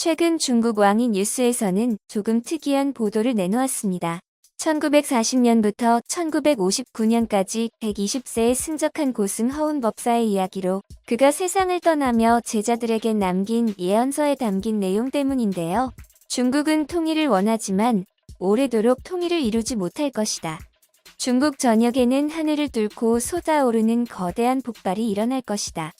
최근 중국 왕이 뉴스에서는 조금 특이한 보도를 내놓았습니다. 1940년부터 1959년까지 120세에 승적한 고승 허운법사의 이야기로 그가 세상을 떠나며 제자들에게 남긴 예언서에 담긴 내용 때문인데요. 중국은 통일을 원하지만 오래도록 통일을 이루지 못할 것이다. 중국 전역에는 하늘을 뚫고 솟아오르는 거대한 폭발이 일어날 것이다.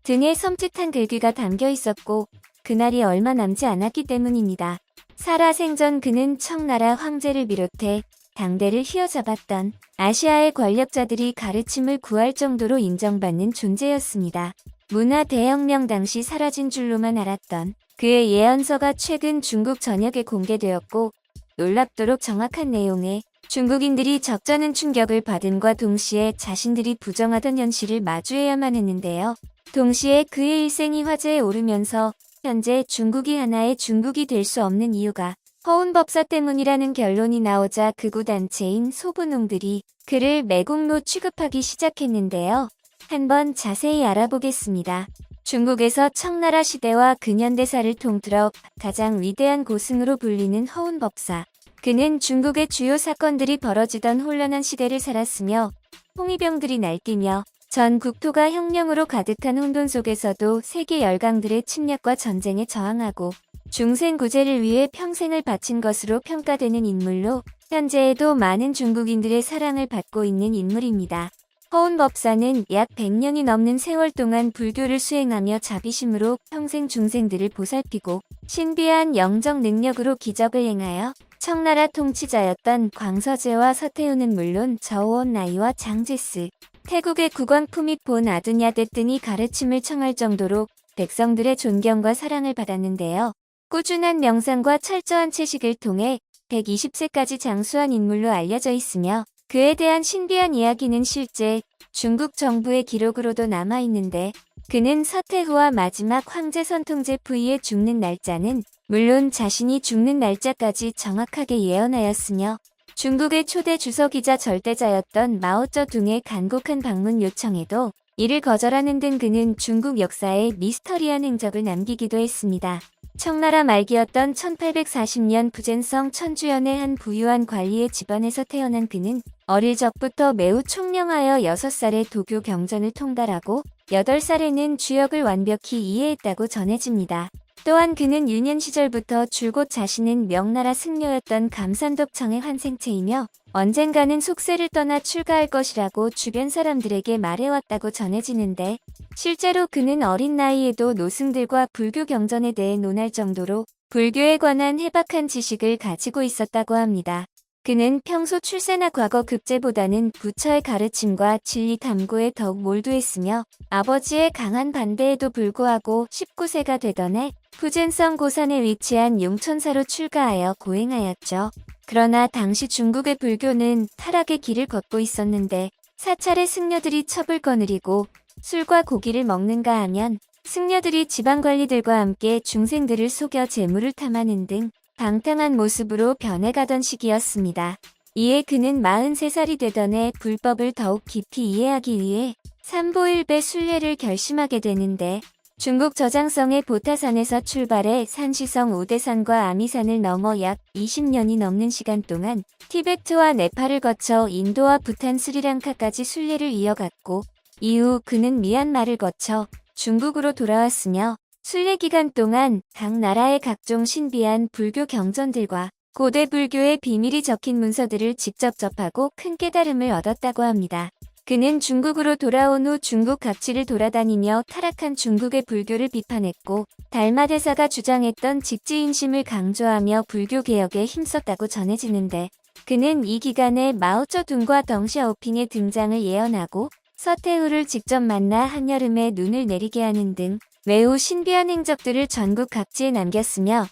등의 섬찟한 글귀가 담겨 있었고 그날이 얼마 남지 않았기 때문입니다. 살아생전 그는 청나라 황제를 비롯해 당대를 휘어잡았던 아시아의 권력자들이 가르침을 구할 정도로 인정받는 존재였습니다. 문화 대혁명 당시 사라진 줄로만 알았던 그의 예언서가 최근 중국 전역에 공개되었고 놀랍도록 정확한 내용에 중국인들이 적잖은 충격을 받음과 동시에 자신들이 부정하던 현실을 마주해야만 했는데요. 동시에 그의 일생이 화제에 오르면서 현재 중국이 하나의 중국이 될 수 없는 이유가 허운법사 때문이라는 결론이 나오자 극우 단체인 소분홍들이 그를 매국노 취급하기 시작했는데요. 한번 자세히 알아보겠습니다. 중국에서 청나라 시대와 근현대사를 통틀어 가장 위대한 고승으로 불리는 허운법사. 그는 중국의 주요 사건들이 벌어지던 혼란한 시대를 살았으며 홍위병들이 날뛰며 전 국토가 혁명으로 가득한 혼돈 속에서도 세계 열강들의 침략과 전쟁에 저항하고 중생구제를 위해 평생을 바친 것으로 평가되는 인물로 현재에도 많은 중국인들의 사랑을 받고 있는 인물입니다. 허운법사는 약 100년이 넘는 세월 동안 불교를 수행하며 자비심으로 평생 중생들을 보살피고 신비한 영적 능력으로 기적을 행하여 청나라 통치자였던 광서제와 서태후는 물론 저우온나이와 장제스, 태국의 국왕푸미폰 아두냐데 등이 가르침을 청할 정도로 백성들의 존경과 사랑을 받았는데요. 꾸준한 명상과 철저한 채식을 통해 120세까지 장수한 인물로 알려져 있으며 그에 대한 신비한 이야기는 실제 중국 정부의 기록으로도 남아있는데 그는 서태후와 마지막 황제 선통제 부위에 죽는 날짜는 물론 자신이 죽는 날짜까지 정확하게 예언하였으며 중국의 초대 주석이자 절대자였던 마오쩌둥의 간곡한 방문 요청에도 이를 거절하는 등 그는 중국 역사에 미스터리한 행적을 남기기도 했습니다. 청나라 말기였던 1840년 부젠성 천주연의 한 부유한 관리의 집안에서 태어난 그는 어릴 적부터 매우 총명하여 6살에 도교 경전을 통달하고 8살에는 주역을 완벽히 이해했다고 전해집니다. 또한 그는 유년 시절부터 줄곧 자신은 명나라 승려였던 감산덕청의 환생체이며 언젠가는 속세를 떠나 출가할 것이라고 주변 사람들에게 말해왔다고 전해지는데 실제로 그는 어린 나이에도 노승들과 불교 경전에 대해 논할 정도로 불교에 관한 해박한 지식을 가지고 있었다고 합니다. 그는 평소 출세나 과거 급제보다는 부처의 가르침과 진리 탐구에 더욱 몰두했으며 아버지의 강한 반대에도 불구하고 19세가 되던 해 푸젠성 고산에 위치한 용천사로 출가하여 고행하였죠. 그러나 당시 중국의 불교는 타락의 길을 걷고 있었는데 사찰의 승려들이 첩을 거느리고 술과 고기를 먹는가 하면 승려들이 지방관리들과 함께 중생들을 속여 재물을 탐하는 등 방탕한 모습으로 변해가던 시기였습니다. 이에 그는 43살이 되던 해 불법을 더욱 깊이 이해하기 위해 삼보일배 순례를 결심하게 되는데 중국 저장성의 보타산에서 출발해 산시성 우대산과 아미산을 넘어 약 20년이 넘는 시간 동안 티베트와 네팔을 거쳐 인도와 부탄 스리랑카까지 순례를 이어갔고 이후 그는 미얀마를 거쳐 중국으로 돌아왔으며 순례 기간 동안 각 나라의 각종 신비한 불교 경전들과 고대 불교의 비밀이 적힌 문서들을 직접 접하고 큰 깨달음을 얻었다고 합니다. 그는 중국으로 돌아온 후 중국 각지를 돌아다니며 타락한 중국의 불교를 비판했고 달마 대사가 주장했던 직지인심을 강조하며 불교 개혁에 힘썼다고 전해지는데 그는 이 기간에 마오쩌둥과 덩샤오핑의 등장을 예언하고 서태후를 직접 만나 한여름에 눈을 내리게 하는 등 매우 신비한 행적들을 전국 각지에 남겼으며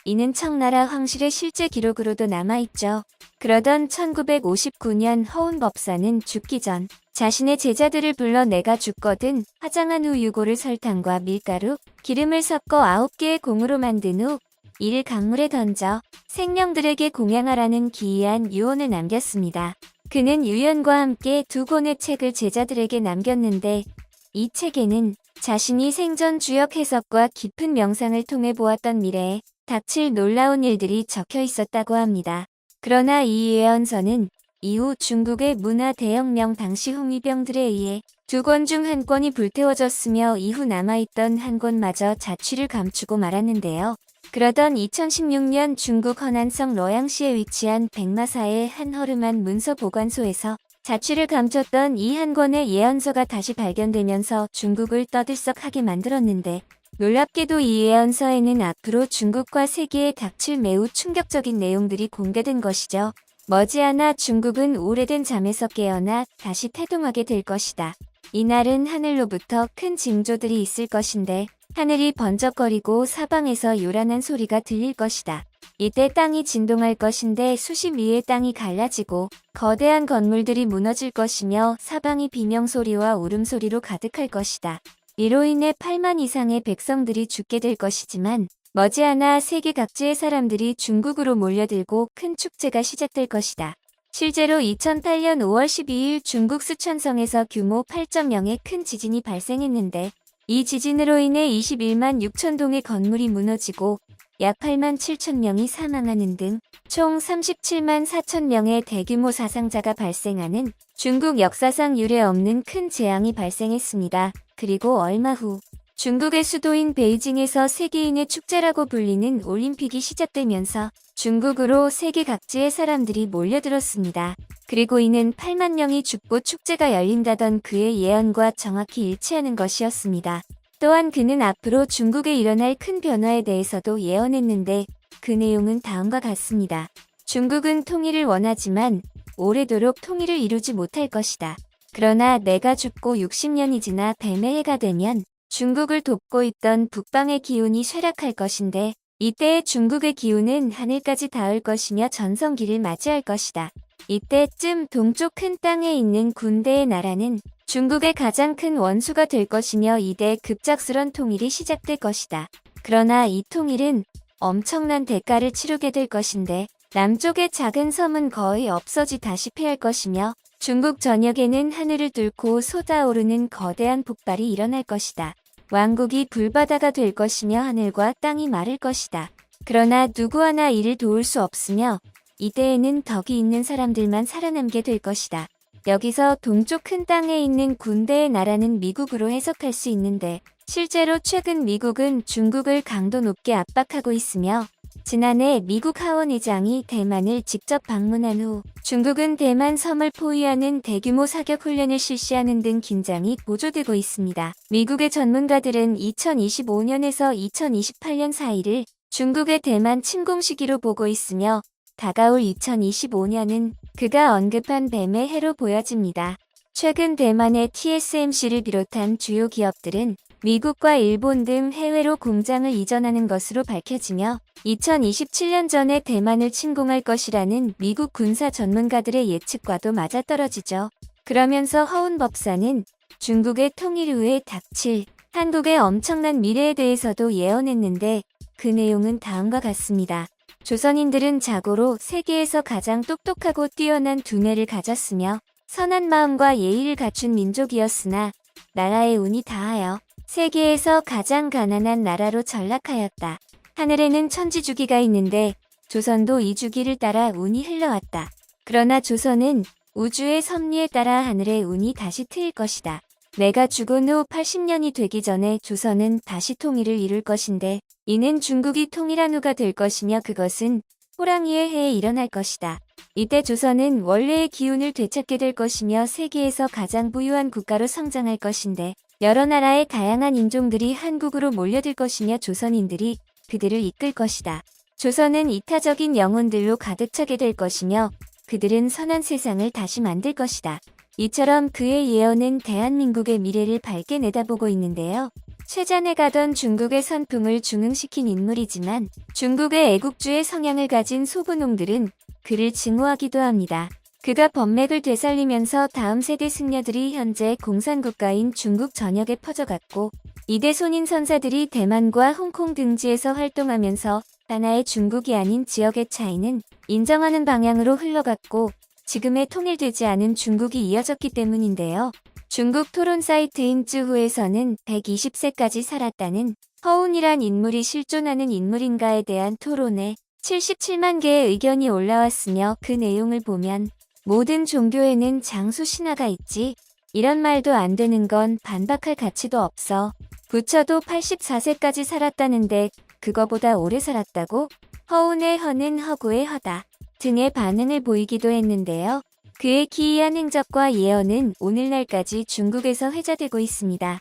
이는 청나라 황실의 실제 기록으로도 남아있죠. 그러던 1959년 허운법사는 죽기 전 자신의 제자들을 불러 내가 죽거든 화장한 후 유골을 설탕과 밀가루, 기름을 섞어 9개의 공으로 만든 후 이를 강물에 던져 생령들에게 공양하라는 기이한 유언을 남겼습니다. 그는 유언과 함께 2권의 책을 제자들에게 남겼는데 이 책에는 자신이 생전 주역 해석과 깊은 명상을 통해 보았던 미래에 닥칠 놀라운 일들이 적혀 있었다고 합니다. 그러나 이 예언서는 이후 중국의 문화 대혁명 당시 홍위병들에 의해 2권 중 1권이 불태워졌으며 이후 남아있던 1권마저 자취를 감추고 말았는데요. 그러던 2016년 중국 허난성 러양시에 위치한 백마사의 한 허름한 문서 보관소에서 자취를 감췄던 이 1권의 예언서가 다시 발견되면서 중국을 떠들썩하게 만들었는데, 놀랍게도 이 예언서에는 앞으로 중국과 세계에 닥칠 매우 충격적인 내용들이 공개된 것이죠. 머지않아 중국은 오래된 잠에서 깨어나 다시 태동하게 될 것이다. 이날은 하늘로부터 큰 징조들이 있을 것인데 하늘이 번쩍거리고 사방에서 요란한 소리가 들릴 것이다. 이때 땅이 진동할 것인데 수십 위의 땅이 갈라지고 거대한 건물들이 무너질 것이며 사방이 비명소리와 울음소리로 가득할 것이다. 이로 인해 8만 이상의 백성들이 죽게 될 것이지만 머지않아 세계 각지의 사람들이 중국으로 몰려들고 큰 축제가 시작될 것이다. 실제로 2008년 5월 12일 중국 쓰촨성에서 규모 8.0의 큰 지진이 발생했는데, 이 지진으로 인해 21만 6천 동의 건물이 무너지고 약 8만 7천 명이 사망하는 등 총 37만 4천 명의 대규모 사상자가 발생하는 중국 역사상 유례 없는 큰 재앙이 발생했습니다. 그리고 얼마 후 중국의 수도인 베이징에서 세계인의 축제라고 불리는 올림픽이 시작되면서 중국으로 세계 각지의 사람들이 몰려들었습니다. 그리고 이는 8만 명이 죽고 축제가 열린다던 그의 예언과 정확히 일치하는 것이었습니다. 또한 그는 앞으로 중국에 일어날 큰 변화에 대해서도 예언했는데 그 내용은 다음과 같습니다. 중국은 통일을 원하지만 오래도록 통일을 이루지 못할 것이다. 그러나 내가 죽고 60년이 지나 뱀의 해가 되면 중국을 돕고 있던 북방의 기운이 쇠락할 것인데, 이때의 중국의 기운은 하늘까지 닿을 것이며 전성기를 맞이할 것이다. 이때쯤 동쪽 큰 땅에 있는 군대의 나라는 중국의 가장 큰 원수가 될 것이며 이때 급작스런 통일이 시작될 것이다. 그러나 이 통일은 엄청난 대가를 치르게 될 것인데, 남쪽의 작은 섬은 거의 없어지다시피 할 것이며 중국 전역에는 하늘을 뚫고 솟아오르는 거대한 폭발이 일어날 것이다. 왕국이 불바다가 될 것이며 하늘과 땅이 마를 것이다. 그러나 누구 하나 이를 도울 수 없으며 이때에는 덕이 있는 사람들만 살아남게 될 것이다. 여기서 동쪽 큰 땅에 있는 군대의 나라는 미국으로 해석할 수 있는데, 실제로 최근 미국은 중국을 강도 높게 압박하고 있으며 지난해 미국 하원 의장이 대만을 직접 방문한 후 중국은 대만 섬을 포위하는 대규모 사격 훈련을 실시하는 등 긴장이 고조되고 있습니다. 미국의 전문가들은 2025년에서 2028년 사이를 중국의 대만 침공 시기로 보고 있으며 다가올 2025년은 그가 언급한 뱀의 해로 보여집니다. 최근 대만의 TSMC를 비롯한 주요 기업들은 미국과 일본 등 해외로 공장을 이전하는 것으로 밝혀지며 2027년 전에 대만을 침공할 것이라는 미국 군사 전문가들의 예측과도 맞아떨어지죠. 그러면서 허운 법사는 중국의 통일 후에 닥칠 한국의 엄청난 미래에 대해서도 예언했는데 그 내용은 다음과 같습니다. 조선인들은 자고로 세계에서 가장 똑똑하고 뛰어난 두뇌를 가졌으며 선한 마음과 예의를 갖춘 민족이었으나 나라의 운이 다하여 세계에서 가장 가난한 나라로 전락하였다. 하늘에는 천지주기가 있는데 조선도 이 주기를 따라 운이 흘러왔다. 그러나 조선은 우주의 섭리에 따라 하늘의 운이 다시 트일 것이다. 내가 죽은 후 80년이 되기 전에 조선은 다시 통일을 이룰 것인데 이는 중국이 통일한 후가 될 것이며 그것은 호랑이의 해에 일어날 것이다. 이때 조선은 원래의 기운을 되찾게 될 것이며 세계에서 가장 부유한 국가로 성장할 것인데 여러 나라의 다양한 인종들이 한국으로 몰려들 것이며 조선인들이 그들을 이끌 것이다. 조선은 이타적인 영혼들로 가득 차게 될 것이며 그들은 선한 세상을 다시 만들 것이다. 이처럼 그의 예언은 대한민국의 미래를 밝게 내다보고 있는데요. 최전에 가던 중국의 선풍을 중흥시킨 인물이지만 중국의 애국주의 성향을 가진 소부농들은 그를 증오하기도 합니다. 그가 법맥을 되살리면서 다음 세대 승려들이 현재 공산국가인 중국 전역에 퍼져갔고 이대 손인 선사들이 대만과 홍콩 등지에서 활동하면서 하나의 중국이 아닌 지역의 차이는 인정하는 방향으로 흘러갔고 지금의 통일되지 않은 중국이 이어졌기 때문인데요. 중국 토론 사이트인 쯔후에서는 120세까지 살았다는 허운이란 인물이 실존하는 인물인가에 대한 토론에 77만 개의 의견이 올라왔으며 그 내용을 보면 모든 종교에는 장수 신화가 있지. 이런 말도 안 되는 건 반박할 가치도 없어. 부처도 84세까지 살았다는데 그거보다 오래 살았다고? 허운의 허는 허구의 허다 등의 반응을 보이기도 했는데요. 그의 기이한 행적과 예언은 오늘날까지 중국에서 회자되고 있습니다.